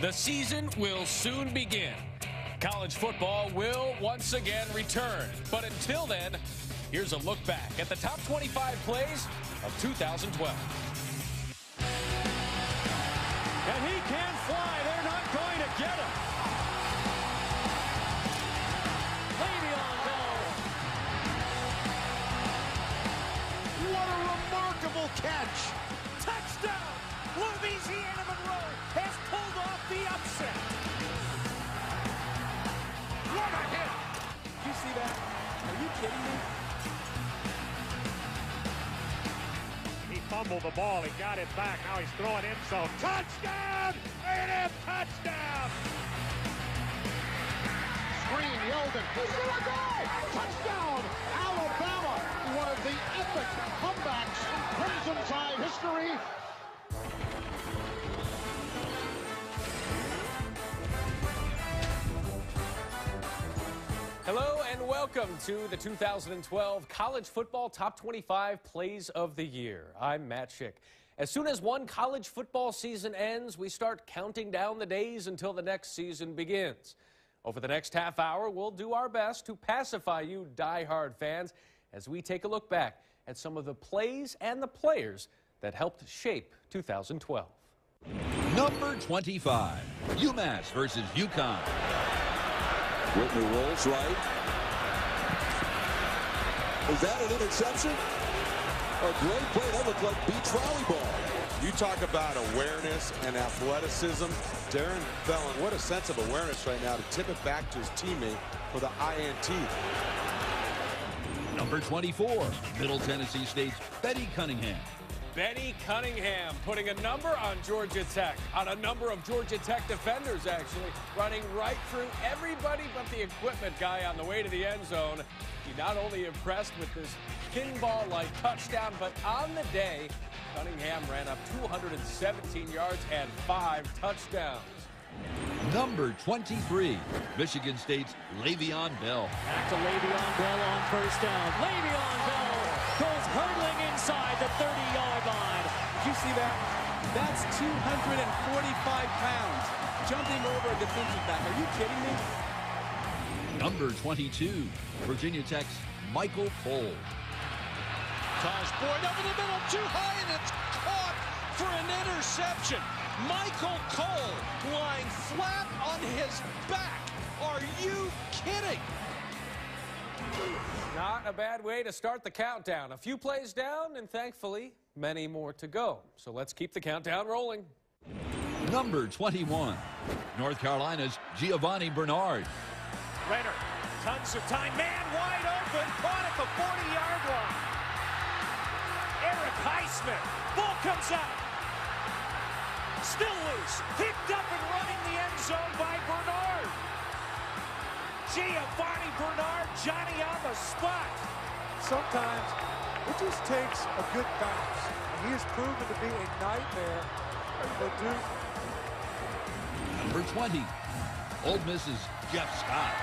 The season will soon begin. College football will once again return. But until then, here's a look back at the top 25 plays of 2012. And he can fly. They're not going to get him. Le'Veon Bell. What a remarkable catch. Touchdown. Louisiana Monroe has pulled off the upset. What a hit. Did you see that? Are you kidding me? He fumbled the ball. He got it back. Now he's throwing in zone. Touchdown! A&M touchdown! Screen, Yeldon. He's going to go! Touchdown! Alabama! One of the epic comebacks in Crimson Tide history. Hello and welcome to the 2012 College Football Top 25 Plays of the Year. I'm Matt Schick. As soon as one college football season ends, we start counting down the days until the next season begins. Over the next half hour, we'll do our best to pacify you diehard fans as we take a look back at some of the plays and the players that helped shape 2012. Number 25, UMass versus UConn. Whitney rolls right. Is that an interception? A great play. That looked like beach volleyball. You talk about awareness and athleticism. Darren Felon, what a sense of awareness right now to tip it back to his teammate for the INT. Number 24, Middle Tennessee State's Betty Cunningham. Betty Cunningham putting a number on Georgia Tech, on a number of Georgia Tech defenders, actually, running right through everybody but the equipment guy on the way to the end zone. He not only impressed with this pinball-like touchdown, but on the day, Cunningham ran up 217 yards and 5 touchdowns. Number 23, Michigan State's Le'Veon Bell. Back to Le'Veon Bell on first down. Le'Veon Bell goes hurtling inside the 30-yard line. Did you see that? That's 245 pounds jumping over a defensive back. Are you kidding me? Number 22, Virginia Tech's Michael Cole. Toss Boyd over the middle, too high, and it's caught for an interception. Michael Cole lying flat on his back. Are you kidding? Not a bad way to start the countdown. A few plays down, and thankfully, many more to go. So let's keep the countdown rolling. Number 21, North Carolina's Giovanni Bernard. Renner, tons of time, man wide open, caught at the 40-yard line. Eric Highsmith, ball comes out. Still loose, picked up and running the end zone by Bernard. Giovanni Bernard, Johnny on the spot. Sometimes it just takes a good bounce. And he has proven to be a nightmare for Duke. Number 20, Ole Miss's Jeff Scott.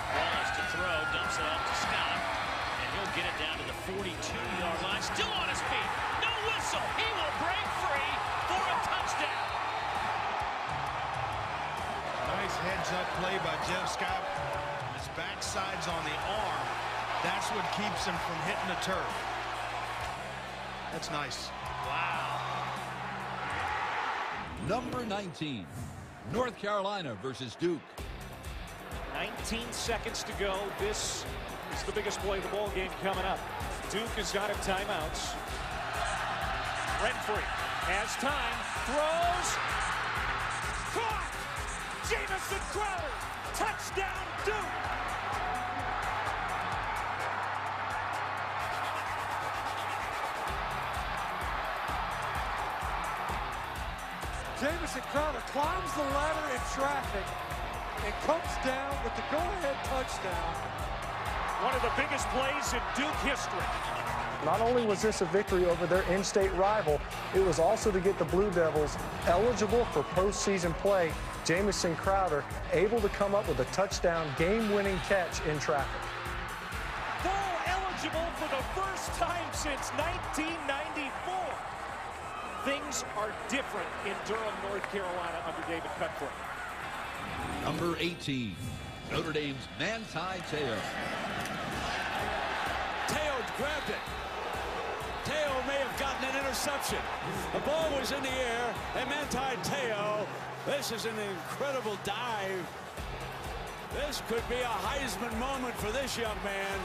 Wallace to throw, dumps it off to Scott, and he'll get it down to the 42-yard line. Still on his feet. No whistle. He will break free for a touchdown. Nice heads-up play by Jeff Scott. His backside's on the arm. That's what keeps him from hitting the turf. That's nice. Wow. Number 19, North Carolina versus Duke. 19 seconds to go. This is the biggest play of the ball game coming up. Duke has got him timeouts. Renfrey has time, throws, caught! Jamison Crowder, touchdown Duke! Jamison Crowder climbs the ladder in traffic and comes down with the go-ahead touchdown. One of the biggest plays in Duke history. Not only was this a victory over their in-state rival, it was also to get the Blue Devils eligible for postseason play. Jamison Crowder able to come up with a touchdown game-winning catch in traffic. Bowl eligible for the first time since 1994. Things are different in Durham, North Carolina under David Cutcliffe. Number 18, Notre Dame's Manti Te'o. Te'o grabbed it. Te'o may have gotten an interception. The ball was in the air, and Manti Te'o, this is an incredible dive. This could be a Heisman moment for this young man.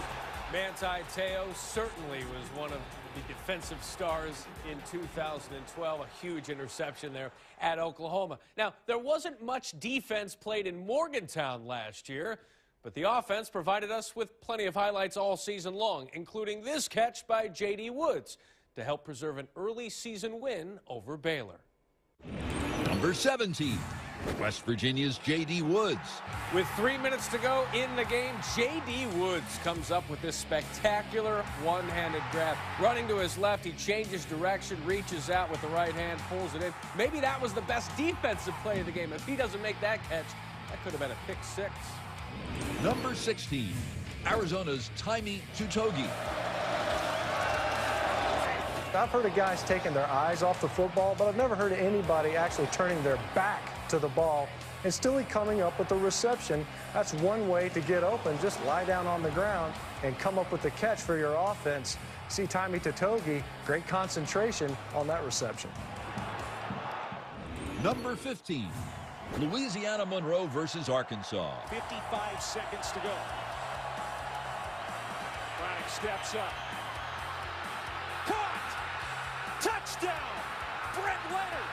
Manti Te'o certainly was one of the defensive stars in 2012. A huge interception there at Oklahoma. Now, there wasn't much defense played in Morgantown last year, but the offense provided us with plenty of highlights all season long, including this catch by J.D. Woods to help preserve an early season win over Baylor. Number 17, West Virginia's J.D. Woods. With 3 minutes to go in the game, J.D. Woods comes up with this spectacular one-handed grab. Running to his left, he changes direction, reaches out with the right hand, pulls it in. Maybe that was the best defensive play of the game. If he doesn't make that catch, that could have been a pick six. Number 16, Arizona's Taimi Tutogi. I've heard of guys taking their eyes off the football, but I've never heard of anybody actually turning their back to the ball and still coming up with the reception. That's one way to get open. Just lie down on the ground and come up with the catch for your offense. See Taimi Tutogi, great concentration on that reception. Number 15, Louisiana Monroe versus Arkansas. 55 seconds to go. Browning steps up. Caught! Touchdown! Brent Leonard!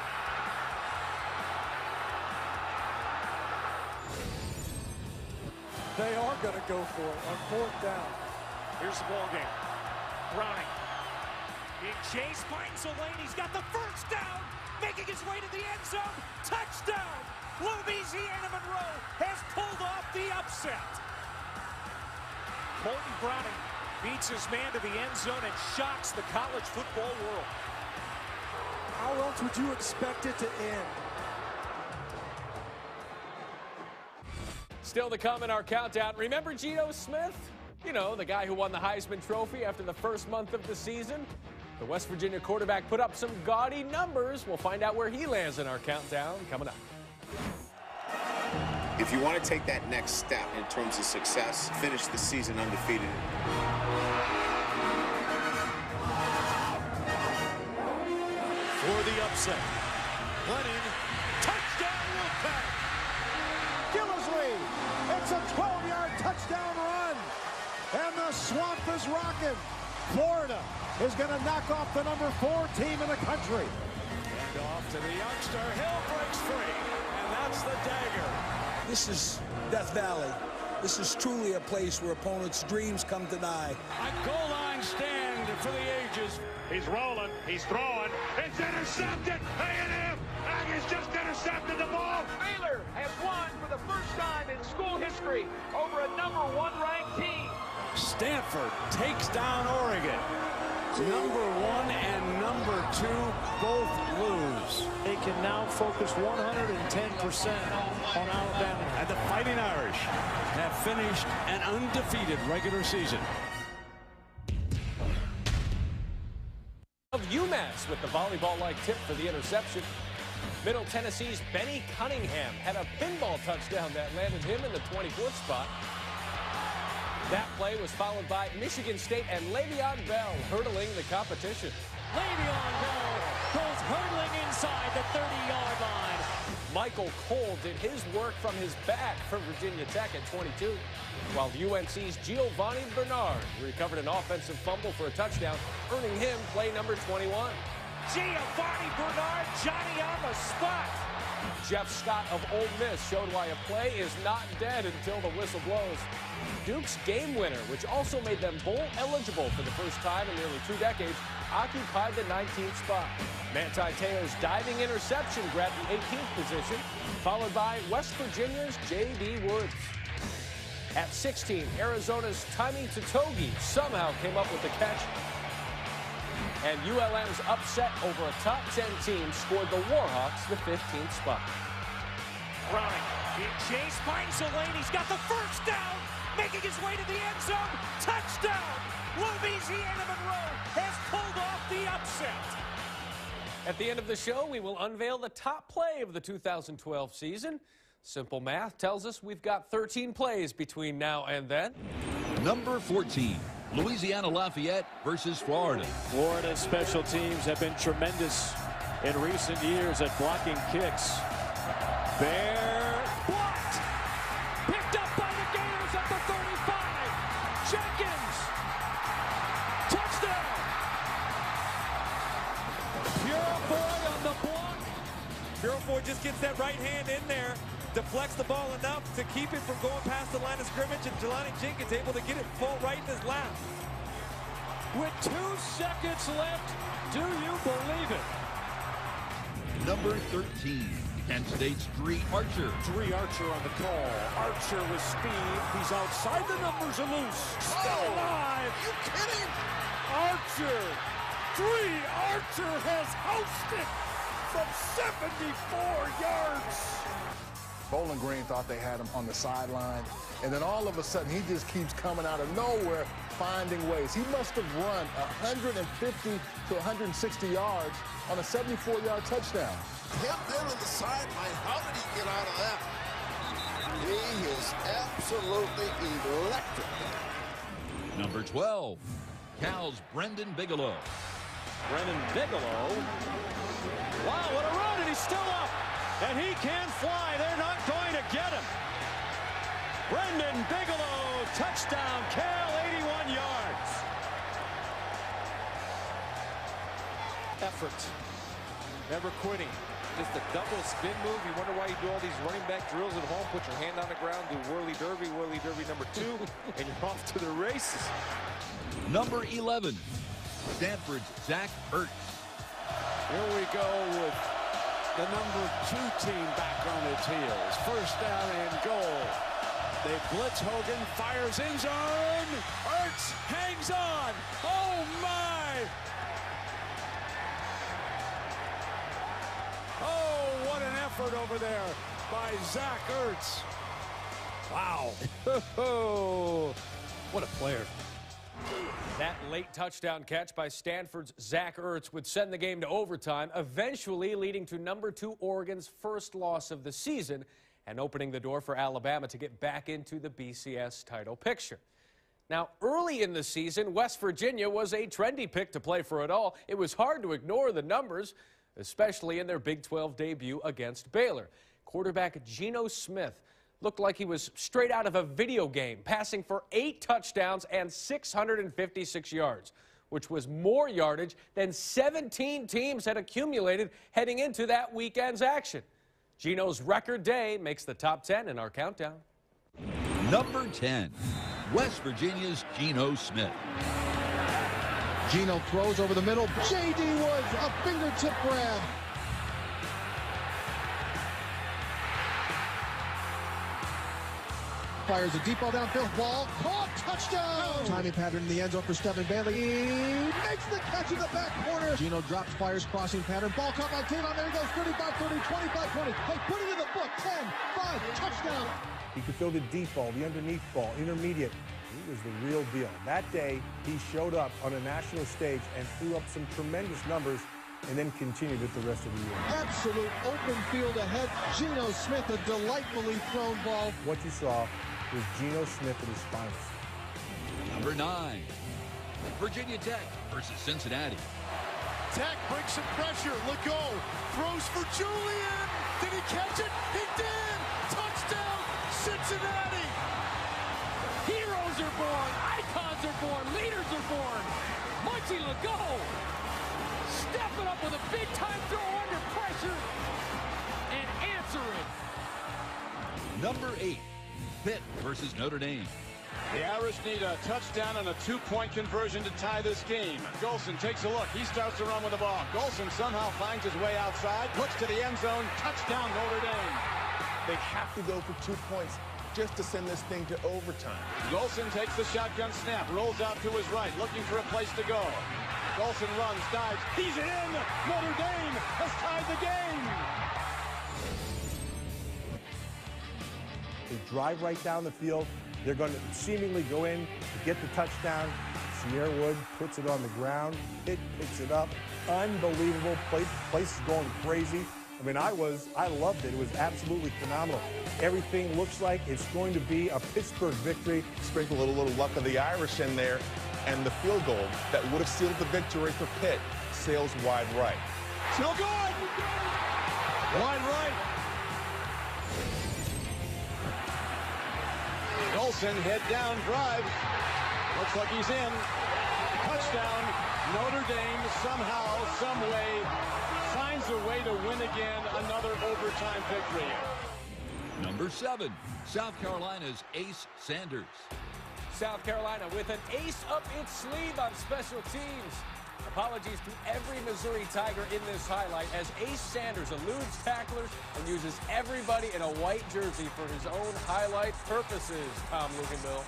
They are going to go for it on fourth down. Here's the ball game. Browning. Being chased, finds a lane. He's got the first down. Making his way to the end zone. Touchdown! Louisiana Monroe has pulled off the upset. Colton Browning beats his man to the end zone and shocks the college football world. How else would you expect it to end? Still to come in our countdown. Remember Geno Smith? You know, the guy who won the Heisman Trophy after the first month of the season? The West Virginia quarterback put up some gaudy numbers. We'll find out where he lands in our countdown coming up. If you want to take that next step in terms of success, finish the season undefeated. For the upset, Lennon, touchdown Wolfpack! Gillislee, it's a 12-yard touchdown run, and the swamp is rocking. Florida is going to knock off the number 4 team in the country. And off to the youngster, Hill breaks free, and that's the dagger. This is Death Valley. This is truly a place where opponents' dreams come to die. A goal line stand for the ages. He's rolling, he's throwing, it's intercepted! A&M has just intercepted the ball! Baylor has won for the first time in school history over a number 1 ranked team. Stanford takes down Oregon. Number 1 and number 2 both lose. They can now focus 110% on Alabama. And the Fighting Irish have finished an undefeated regular season. Of UMass with the volleyball-like tip for the interception. Middle Tennessee's Benny Cunningham had a pinball touchdown that landed him in the 24th spot. That play was followed by Michigan State and Le'Veon Bell hurdling the competition. Le'Veon Bell goes hurdling inside the 30-yard line. Michael Cole did his work from his back for Virginia Tech at 22, while UNC's Giovanni Bernard recovered an offensive fumble for a touchdown, earning him play number 21. Giovanni Bernard, Johnny on the spot. Jeff Scott of Ole Miss showed why a play is not dead until the whistle blows. Duke's game winner, which also made them bowl eligible for the first time in nearly 2 decades, occupied the 19th spot. Manti Te'o's diving interception grabbed the 18th position, followed by West Virginia's J.D. Woods. At 16, Arizona's Taimi Tutogi somehow came up with the catch. And ULM's upset over a top 10 team scored the Warhawks the 15th spot. Browning being chased, finds a lane. He's got the first down, making his way to the end zone. Touchdown! Louisiana Monroe has pulled off the upset. At the end of the show, we will unveil the top play of the 2012 season. Simple math tells us we've got 13 plays between now and then. Number 14, Louisiana Lafayette versus Florida. Florida's special teams have been tremendous in recent years at blocking kicks. Bear blocked. Picked up by the Gators at the 35. Jenkins. Touchdown. Purifoy on the block. Purifoy just gets that right hand in there, deflects the ball enough to keep it from going past the line of scrimmage, and Jelani Jenkins able to get it fall right in his lap. With 2 seconds left, do you believe it? Number 13, Penn State's Dree Archer. Dree Archer on the call. Archer with speed. He's outside the numbers and loose. Still alive. You kidding? Archer. Dree Archer has housed it from 74 yards. Bowling Green thought they had him on the sideline, and then all of a sudden he just keeps coming out of nowhere, finding ways. He must have run 150 to 160 yards on a 74-yard touchdown. Him there on the sideline, how did he get out of that? He is absolutely electric. Number 12, Cal's Brendan Bigelow. Brendan Bigelow. Wow, what a run, and he's still up. And he can fly. They're not going to get him. Brendan Bigelow, touchdown, Cal, 81 yards. Effort. Never quitting. Just a double spin move. You wonder why you do all these running back drills at home. Put your hand on the ground, do whirly derby number 2, and you're off to the races. Number 11, Stanford's Zach Ertz. Here we go with the number 2 team back on its heels. First down and goal. They blitz Hogan, fires end zone. Ertz hangs on. Oh, my. Oh, what an effort over there by Zach Ertz. Wow. What a player. That late touchdown catch by Stanford's Zach Ertz would send the game to overtime, eventually leading to number 2 Oregon's first loss of the season and opening the door for Alabama to get back into the BCS title picture. Now, early in the season, West Virginia was a trendy pick to play for it all. It was hard to ignore the numbers, especially in their Big 12 debut against Baylor. Quarterback Geno Smith looked like he was straight out of a video game, passing for 8 touchdowns and 656 yards, which was more yardage than 17 teams had accumulated heading into that weekend's action. Geno's record day makes the top 10 in our countdown. Number 10, West Virginia's Geno Smith. Geno throws over the middle. J.D. Woods, a fingertip grab. Fires a deep ball downfield. Ball caught. Touchdown. Timing pattern in the end zone for Stephen Bailey. He makes the catch in the back corner. Geno drops, fires, crossing pattern. Ball caught by Tavon. There he goes. 35, 30, 25, 20. They put it in the book. 10, 5, touchdown. He could throw the deep ball, the underneath ball, intermediate. He was the real deal. That day, he showed up on a national stage and threw up some tremendous numbers and then continued it the rest of the year. Absolute open field ahead. Geno Smith, a delightfully thrown ball. What you saw was Geno Smith at his finest. Number 9, Virginia Tech versus Cincinnati. Tech brings some pressure. Legault throws for Julian. Did he catch it? He did! Touchdown, Cincinnati! Heroes are born, icons are born, leaders are born. Munchie Legault stepping up with a big-time throw under pressure and answering. Number 8, Pitt versus Notre Dame. The Irish need a touchdown and a 2-point conversion to tie this game. Golson takes a look. He starts to run with the ball. Golson somehow finds his way outside, looks to the end zone. Touchdown, Notre Dame. They have to go for 2 points just to send this thing to overtime. Golson takes the shotgun snap, rolls out to his right, looking for a place to go. Golson runs, dives. He's in. Notre Dame has tied the game. They drive right down the field. They're going to seemingly go in to get the touchdown. Sierra Wood puts it on the ground. It picks it up unbelievable. Place is going crazy. I mean, I loved it. It was absolutely phenomenal. Everything looks like it's going to be a Pittsburgh victory. Sprinkle a little luck of the Irish in there, and the field goal that would have sealed the victory for Pitt sails wide right. Still good. Wide right. Olsen head down drive. Looks like he's in. Touchdown. Notre Dame somehow, some way, finds a way to win again. Another overtime victory. Number 7, South Carolina's Ace Sanders. South Carolina with an ace up its sleeve on special teams. Apologies to every Missouri Tiger in this highlight as Ace Sanders eludes tacklers and uses everybody in a white jersey for his own highlight purposes. Tom, Luke, and Bill.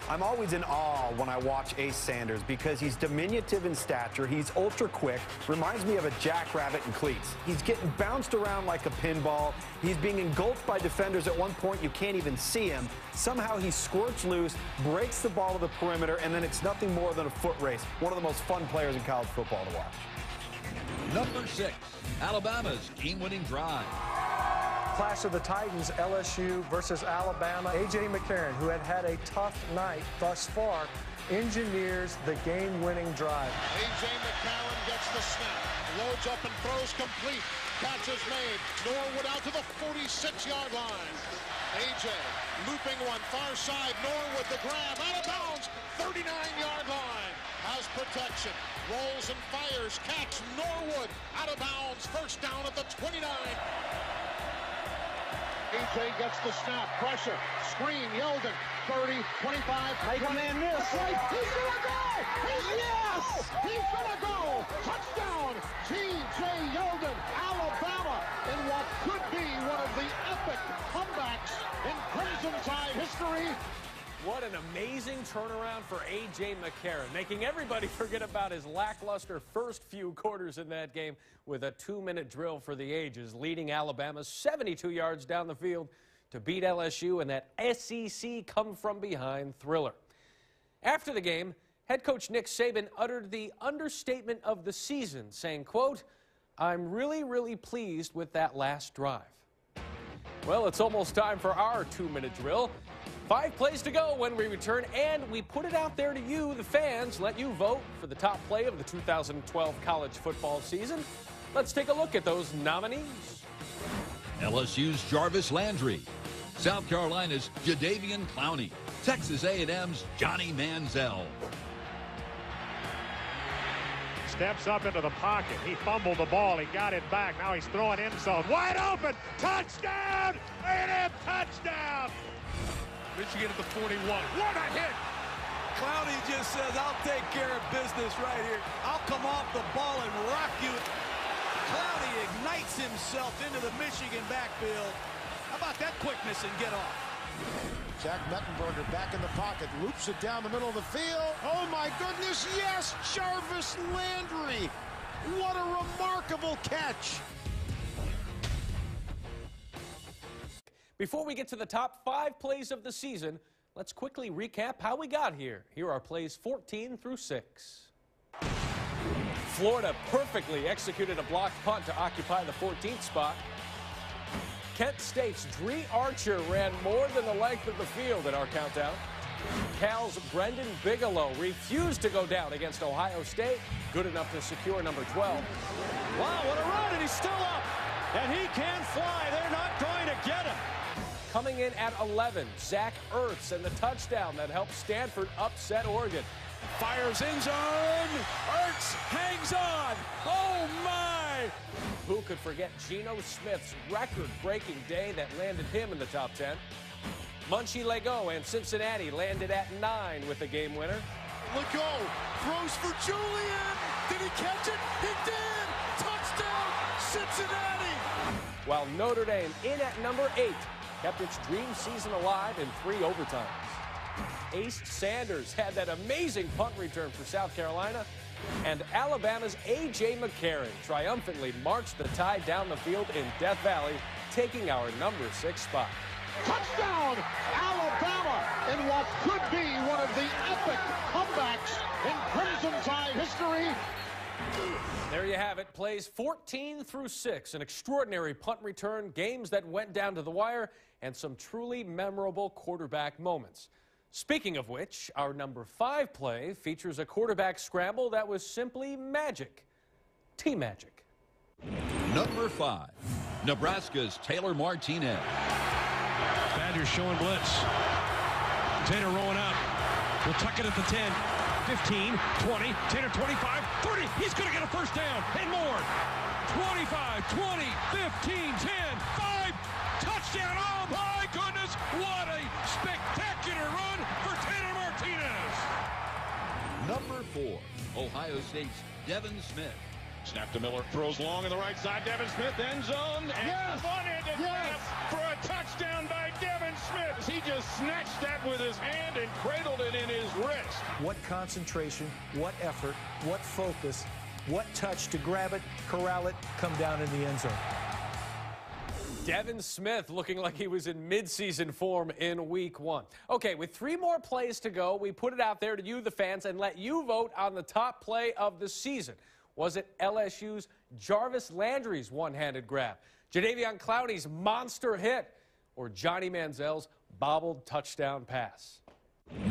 I'm always in awe when I watch Ace Sanders because he's diminutive in stature, he's ultra quick, reminds me of a jackrabbit in cleats. He's getting bounced around like a pinball, he's being engulfed by defenders at one point, you can't even see him. Somehow he squirts loose, breaks the ball to the perimeter, and then it's nothing more than a foot race. One of the most fun players in college football to watch. Number 6, Alabama's game-winning drive. Clash of the Titans, LSU versus Alabama. A.J. McCarron, who had a tough night thus far, engineers the game-winning drive. A.J. McCarron gets the snap, loads up and throws complete. Catch is made. Norwood out to the 46-yard line. A.J. looping one far side. Norwood the grab out of bounds. 39-yard line. Has protection. Rolls and fires. Catch Norwood out of bounds. First down at the 29. A.J. gets the snap, pressure, screen, Yeldon, 30, 25, make a man miss. That's right, he's gonna go! Yes! He's gonna go! Touchdown, T.J. Yeldon, Alabama, in what could be one of the epic comebacks in Crimson Tide history. What an amazing turnaround for A.J. McCarron, making everybody forget about his lackluster first few quarters in that game with a 2-minute drill for the ages, leading Alabama 72 yards down the field to beat LSU in that SEC come-from-behind thriller. After the game, head coach Nick Saban uttered the understatement of the season, saying, quote, "I'm really pleased with that last drive." Well, it's almost time for our 2-minute drill. 5 plays to go when we return, and we put it out there to you, the fans, let you vote for the top play of the 2012 college football season. Let's take a look at those nominees. LSU's Jarvis Landry, South Carolina's Jadeveon Clowney, Texas A&M's Johnny Manziel. Steps up into the pocket. He fumbled the ball. He got it back. Now he's throwing end zone. Wide open. Touchdown! A&M touchdown! Michigan at the 41. What a hit! Clowney just says, I'll take care of business right here. I'll come off the ball and rock you. Clowney ignites himself into the Michigan backfield. How about that quickness and get off? Jack Mettenberger back in the pocket, loops it down the middle of the field. Oh my goodness, yes! Jarvis Landry! What a remarkable catch! Before we get to the top 5 plays of the season, let's quickly recap how we got here. Here are plays 14 through 6. Florida perfectly executed a blocked punt to occupy the 14th spot. Kent State's Dree Archer ran more than the length of the field in our countdown. Cal's Brendan Bigelow refused to go down against Ohio State, good enough to secure number 12. Wow, what a run, and he's still up. And he can fly. They're not going to get him. Coming in at 11, Zach Ertz and the touchdown that helped Stanford upset Oregon. Fires end zone. Ertz hangs on. Oh, my. Who could forget Geno Smith's record-breaking day that landed him in the top 10? Munchie Lego and Cincinnati landed at 9 with the game winner. Lego throws for Julian. Did he catch it? He did. Touchdown, Cincinnati. While Notre Dame in at number 8 kept its dream season alive in 3 overtimes. Ace Sanders had that amazing punt return for South Carolina, and Alabama's A.J. McCarron triumphantly marched the Tide down the field in Death Valley, taking our number 6 spot. Touchdown, Alabama, in what could be one of the epic comebacks in Crimson Tide history. There you have it. Plays 14 through 6. An extraordinary punt return, games that went down to the wire, and some truly memorable quarterback moments. Speaking of which, our number 5 play features a quarterback scramble that was simply magic. T-Magic. Number 5, Nebraska's Taylor Martinez. Badgers showing blitz. Taylor rolling out. We'll tuck it at the 10. 15, 20, 10 or 25, 30. He's going to get a first down and more. 25, 20, 15, 10, 5. Touchdown. Oh, my goodness. What a spectacular run for Taylor Martinez. Number 4, Ohio State's Devin Smith. Snap to Miller. Throws long on the right side. Devin Smith, end zone. And one-handed grab for a touchdown by Devin Smith. He just snatched that with his hand and cradled it in his wrist. What concentration, what effort, what focus, what touch to grab it, corral it, come down in the end zone. Devin Smith looking like he was in midseason form in week 1. Okay, with 3 more plays to go, we put it out there to you, the fans, and let you vote on the top play of the season. Was it LSU's Jarvis Landry's one-handed grab, Jadeveon Clowney's monster hit, or Johnny Manziel's bobbled touchdown pass?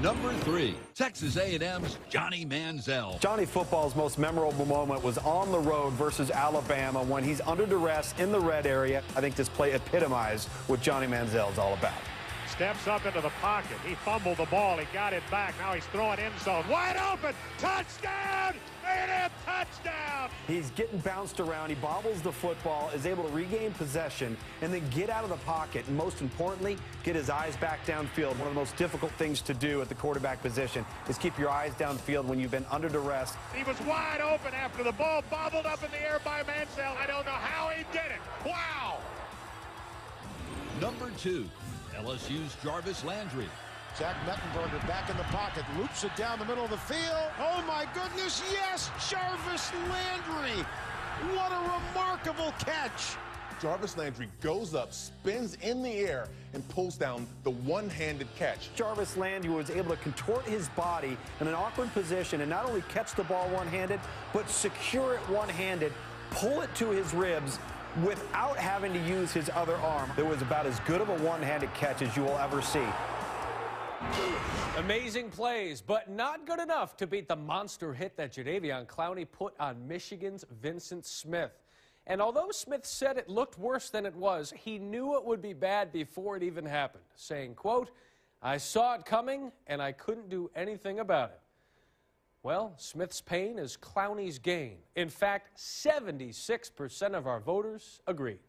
Number 3, Texas A&M's Johnny Manziel. Johnny football's most memorable moment was on the road versus Alabama when he's under duress in the red area. I think this play epitomized what Johnny Manziel is all about. Steps up into the pocket. He fumbled the ball. He got it back. Now he's throwing end zone. Wide open. Touchdown! And a touchdown! He's getting bounced around. He bobbles the football, is able to regain possession, and then get out of the pocket. And most importantly, get his eyes back downfield. One of the most difficult things to do at the quarterback position is keep your eyes downfield when you've been under duress. He was wide open after the ball bobbled up in the air by Manziel. I don't know how he did it. Wow! Number 2, LSU's Jarvis Landry. Zach Mettenberger back in the pocket, loops it down the middle of the field. Oh my goodness, yes, Jarvis Landry. What a remarkable catch. Jarvis Landry goes up, spins in the air, and pulls down the one-handed catch. Jarvis Landry was able to contort his body in an awkward position and not only catch the ball one-handed, but secure it one-handed, pull it to his ribs without having to use his other arm. It was about as good of a one-handed catch as you will ever see. Amazing plays, but not good enough to beat the monster hit that Jadeveon Clowney put on Michigan's Vincent Smith. And although Smith said it looked worse than it was, he knew it would be bad before it even happened, saying, quote, "I saw it coming and I couldn't do anything about it." Well, Smith's pain is Clowney's gain. In fact, 76% of our voters agreed.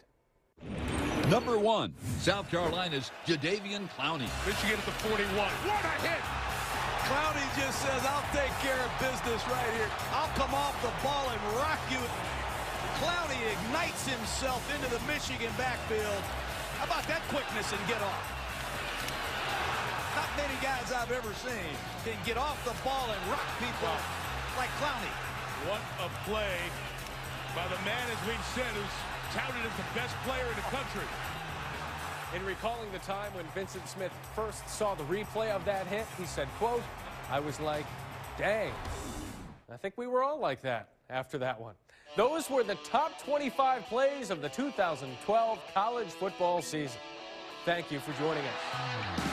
Number 1, South Carolina's Jadeveon Clowney. Michigan at the 41. What a hit! Clowney just says, I'll take care of business right here. I'll come off the ball and rock you. Clowney ignites himself into the Michigan backfield. How about that quickness and get off? Not many guys I've ever seen can get off the ball and rock people like Clowney. What a play by the man, as we've said, who's touted as the best player in the country. In recalling the time when Vincent Smith first saw the replay of that hit, he said, quote, "I was like, dang." I think we were all like that after that one. Those were the top 25 plays of the 2012 college football season. Thank you for joining us.